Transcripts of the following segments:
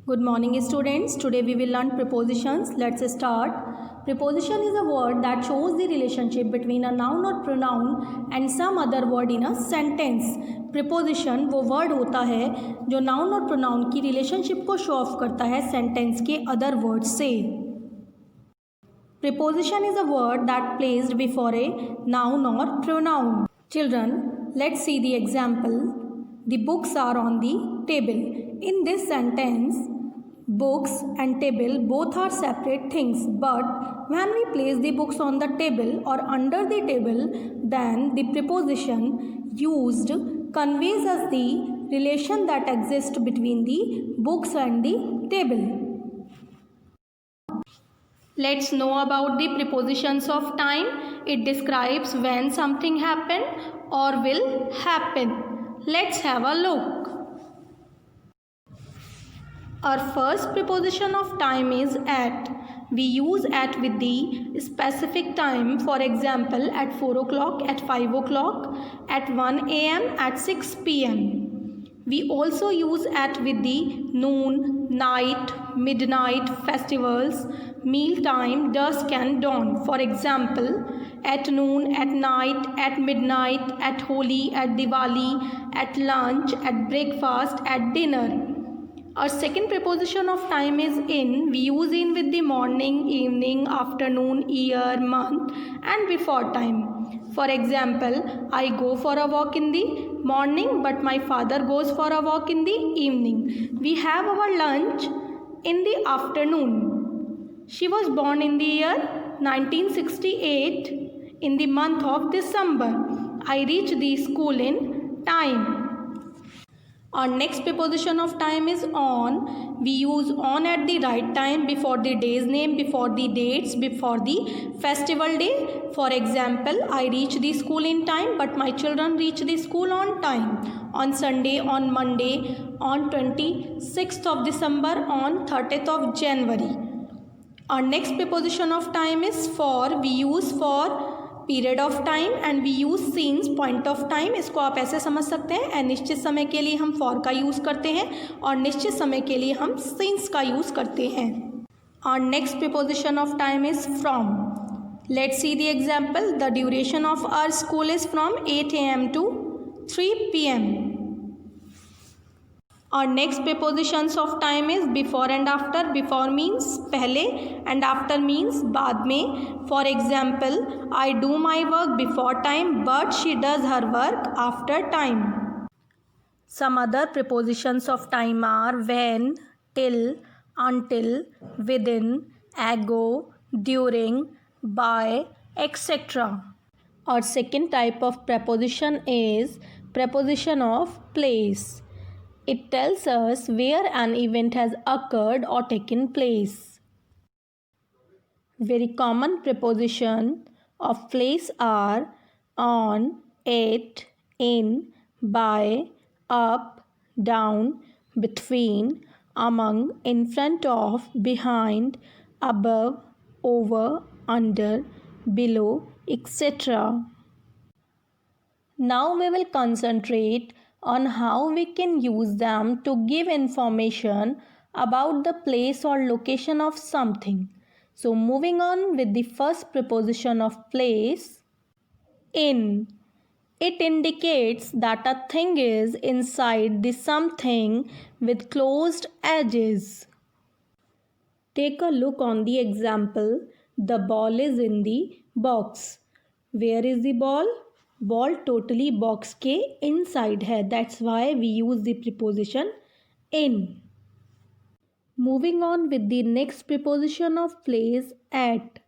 Good morning students. Today we will learn prepositions. Let's start. Preposition is a word that shows the relationship between a noun or pronoun and some other word in a sentence. Preposition वो word होता है जो noun और pronoun की relationship को show off करता है sentence के other words से. Preposition is a word that placed before a noun or pronoun. Children, let's see the example. The books are on the table. In this sentence, books and table both are separate things, but when we place the books on the table or under the table, then the preposition used conveys us the relation that exists between the books and the table. Let's know about the prepositions of time. It describes when something happened or will happen. Let's have a look. Our first preposition of time is at. We use at with the specific time, for example, at 4 o'clock, at 5 o'clock, at 1 a.m., at 6 p.m. We also use at with the noon, night, midnight, festivals, meal time, dusk and dawn. For example, at noon, at night, at midnight, at Holi, at Diwali, at lunch, at breakfast, at dinner. Our second preposition of time is in. We use in with the morning, evening, afternoon, year, month and before time. For example, I go for a walk in the morning but my father goes for a walk in the evening. We have our lunch in the afternoon. She was born in the year 1968 in the month of December. I reach the school in time. Our next preposition of time is on. We use on at the right time, before the day's name, before the dates, before the festival day. For example, I reach the school in time but my children reach the school on time. On Sunday, on Monday, on 26th of December, on 30th of January. Our next preposition of time is for. We use for period of time and we use since point of time. इसको आप ऐसे समझ सकते हैं, अनिश्चित समय के लिए हम फॉर का यूज़ करते हैं और निश्चित समय के लिए हम सीन्स का यूज़ करते हैं. और next preposition of time is from. Let's see the example. The duration of our school is from 8 AM to 3 PM. और next prepositions of time is before and after. Before means पहले and after means बाद में. For example, I do my work before time but she does her work after time. Some other prepositions of time are when, till, until, within, ago, during, by, etc. Our second type of preposition is preposition of place. It tells us where an event has occurred or taken place. Very common preposition of place are on, at, in, by, up, down, between, among, in front of, behind, above, over, under, below, etc. Now we will concentrate on how we can use them to give information about the place or location of something. So moving on with the first preposition of place, in. It indicates that a thing is inside the something with closed edges. Take a look on the example. The ball is in the box. Where is the ball? Ball totally box के inside है. That's why we use the preposition in. Moving on with the next preposition of place, at.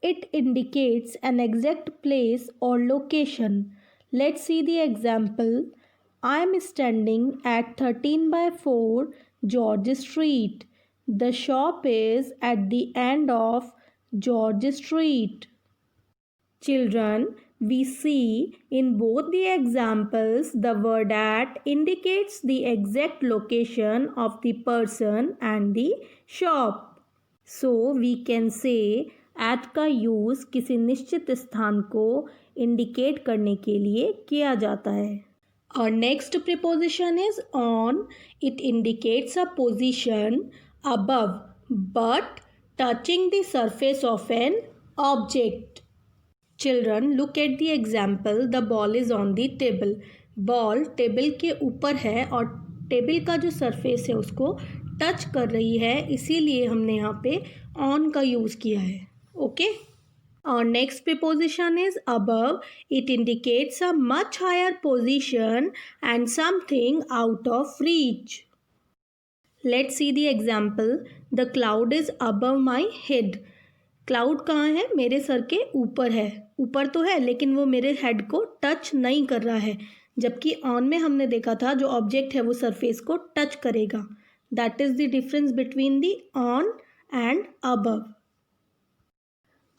It indicates an exact place और location. Let's see the example. I am standing at 13/4 George street. The shop is at the end of George street. Children, we see in both the examples the word at indicates the exact location of the person and the shop. So we can say at का use किसी निश्चित स्थान को indicate करने के लिए किया जाता है. Our next preposition is on. It indicates a position above but touching the surface of an object. Children, look at the example. The ball is on the table. Ball table के ऊपर है और टेबल का जो surface है उसको touch कर रही है, इसीलिए हमने यहाँ पे ऑन का यूज़ किया है. Okay. Our next preposition is above. It indicates a much higher position and something out of reach. Let's see the example. The cloud is above my head. Cloud कहाँ है? मेरे सर के ऊपर है. ऊपर तो है लेकिन वो मेरे हेड को टच नहीं कर रहा है, जबकि ऑन में हमने देखा था जो ऑब्जेक्ट है वो सरफेस को टच करेगा. That is the difference between the on and above.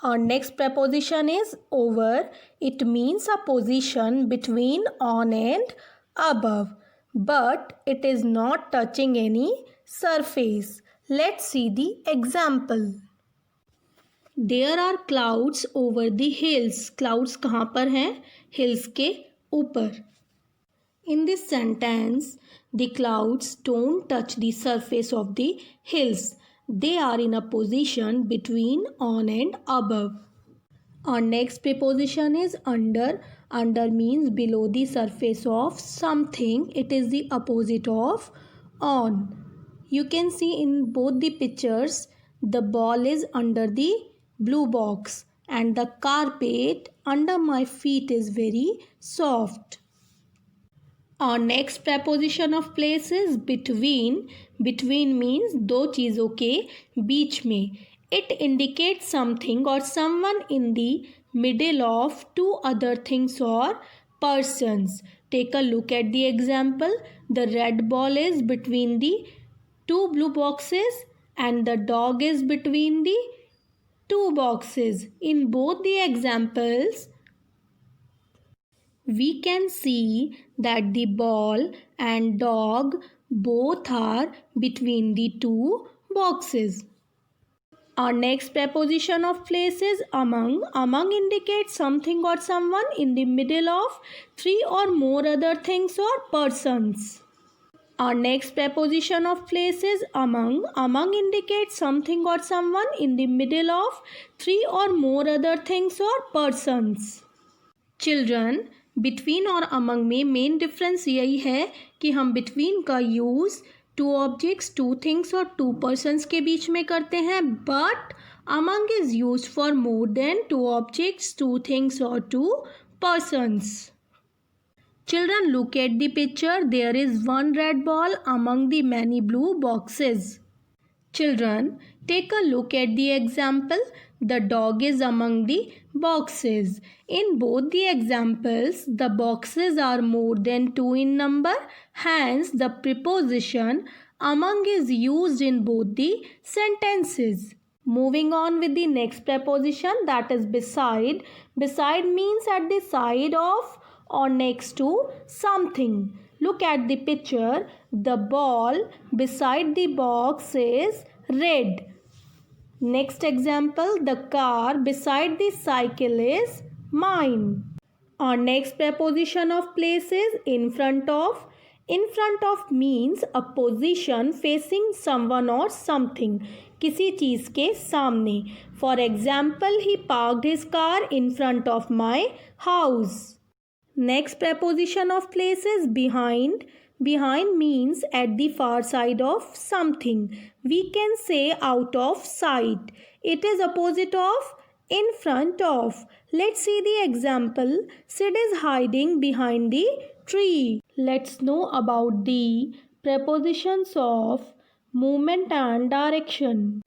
Our next preposition is over. It means a position between on and above, but it is not touching any surface. Let's see the example. There are clouds over the hills. Clouds कहाँ पर हैं? Hills के ऊपर. In this sentence, the clouds don't touch the surface of the hills. They are in a position between on and above. Our next preposition is under. Under means below the surface of something. It is the opposite of on. You can see in both the pictures, the ball is under the blue box and the carpet under my feet is very soft. Our next preposition of place is between. Between means दो चीज़ों के बीच में. It indicates something or someone in the middle of two other things or persons. Take a look at the example. The red ball is between the two blue boxes and the dog is between the two boxes. In both the examples, we can see that the ball and dog both are between the two boxes. Our next preposition of place is among. Among indicates something or someone in the middle of three or more other things or persons. Our next preposition of place is among. Among indicates something or someone in the middle of three or more other things or persons. Children, between और among में main difference यही है कि हम between का use two objects, two things और two persons के बीच में करते हैं, but among is used for more than two objects, two things और two persons. Children, look at the picture. There is one red ball among the many blue boxes. Children, take a look at the example. The dog is among the boxes. In both the examples, the boxes are more than two in number. Hence, the preposition among is used in both the sentences. Moving on with the next preposition, that is beside. Beside means at the side of or next to something. Look at the picture. The ball beside the box is red. Next example, the car beside the cycle is mine. Our next preposition of place is in front of. In front of means a position facing someone or something. किसी चीज़ के सामने. For example, he parked his car in front of my house. Next preposition of place is behind. Behind means at the far side of something. We can say out of sight. It is opposite of in front of. Let's see the example. Sid is hiding behind the tree. Let's know about the prepositions of movement and direction.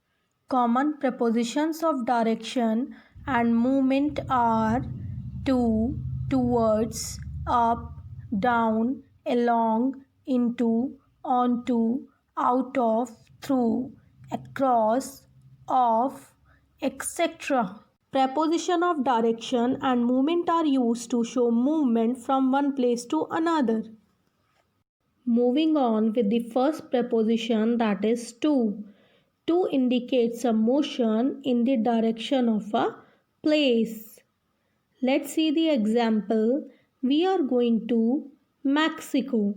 Common prepositions of direction and movement are to, towards, up, down, along, into, onto, out of, through, across, off, etc. Preposition of direction and movement are used to show movement from one place to another. Moving on with the first preposition, that is to. To indicates a motion in the direction of a place. Let's see the example. We are going to Mexico.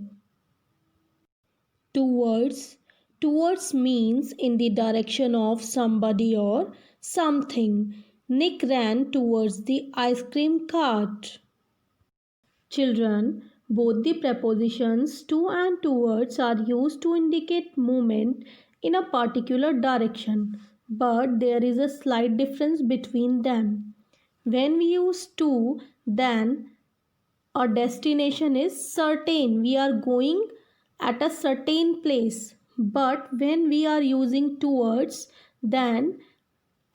Towards. Towards means in the direction of somebody or something. Nick ran towards the ice cream cart. Children, both the prepositions to and towards are used to indicate movement in a particular direction, but there is a slight difference between them. When we use to, then our destination is certain. We are going at a certain place. But when we are using towards, then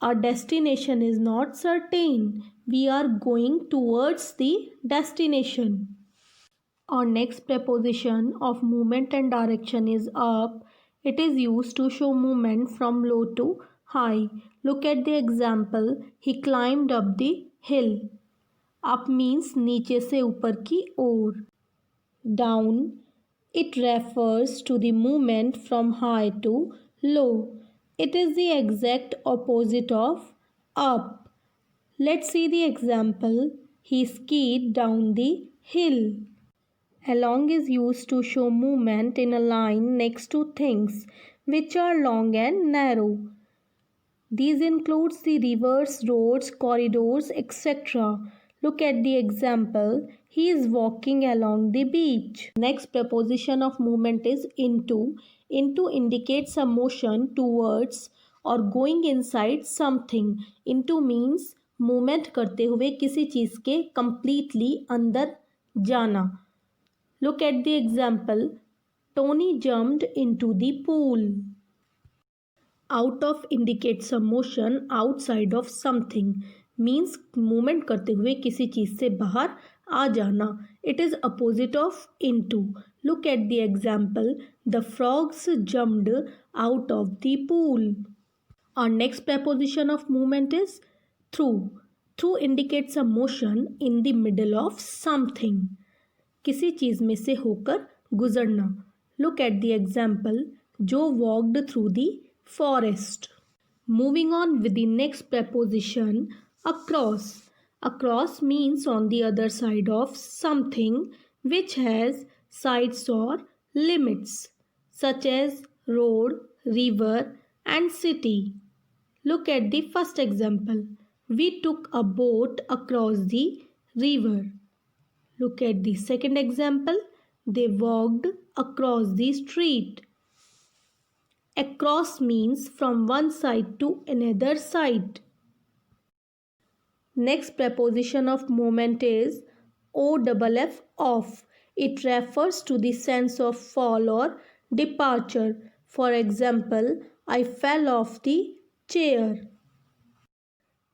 our destination is not certain. We are going towards the destination. Our next preposition of movement and direction is up. It is used to show movement from low to high. Look at the example. He climbed up the hill. Up means नीचे से ऊपर की ओर. Down, it refers to the movement from high to low. It is the exact opposite of up. Let's see the example. He skied down the hill. Along is used to show movement in a line next to things which are long and narrow. These includes the rivers, roads, corridors, etc. Look at the example. He is walking along the beach. Next preposition of movement is into. Into indicates a motion towards or going inside something. Into means movement करते हुए किसी चीज़ के completely अंदर जाना. Look at the example. Tony jumped into the pool. Out of indicates a motion outside of something. Means movement करते हुए किसी चीज़ से बाहर आ जाना. It is opposite of into. Look at the example. The frogs jumped out of the pool. Our next preposition of movement is through. Through indicates a motion in the middle of something. किसी चीज़ में से होकर गुजरना. Look at the example. Joe walked through the forest. Moving on with the next preposition, across. Across means on the other side of something which has sides or limits, such as road, river, and city. Look at the first example. We took a boat across the river. Look at the second example. They walked across the street. Across means from one side to another side. Next preposition of movement is OFF, off. It refers to the sense of fall or departure. For example, I fell off the chair.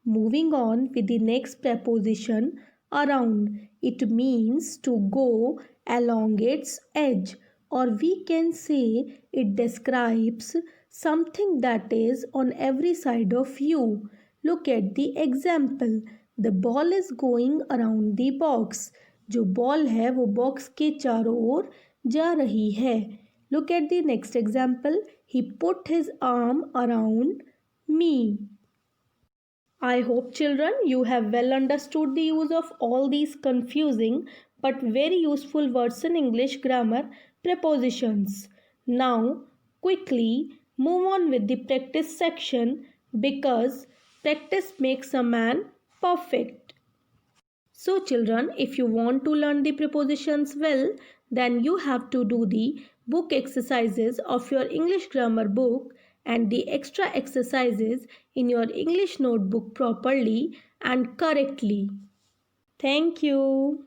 Moving on with the next preposition, around. It means to go along its edge, or we can say it describes something that is on every side of you. Look at the example. The ball is going around the box. जो ball है वो box के चारों ओर जा रही है. Look at the next example. He put his arm around me. I hope children you have well understood the use of all these confusing but very useful words in English grammar prepositions. Now quickly move on with the practice section because practice makes a man perfect. So children, if you want to learn the prepositions well, then you have to do the book exercises of your English grammar book and the extra exercises in your English notebook properly and correctly. Thank you.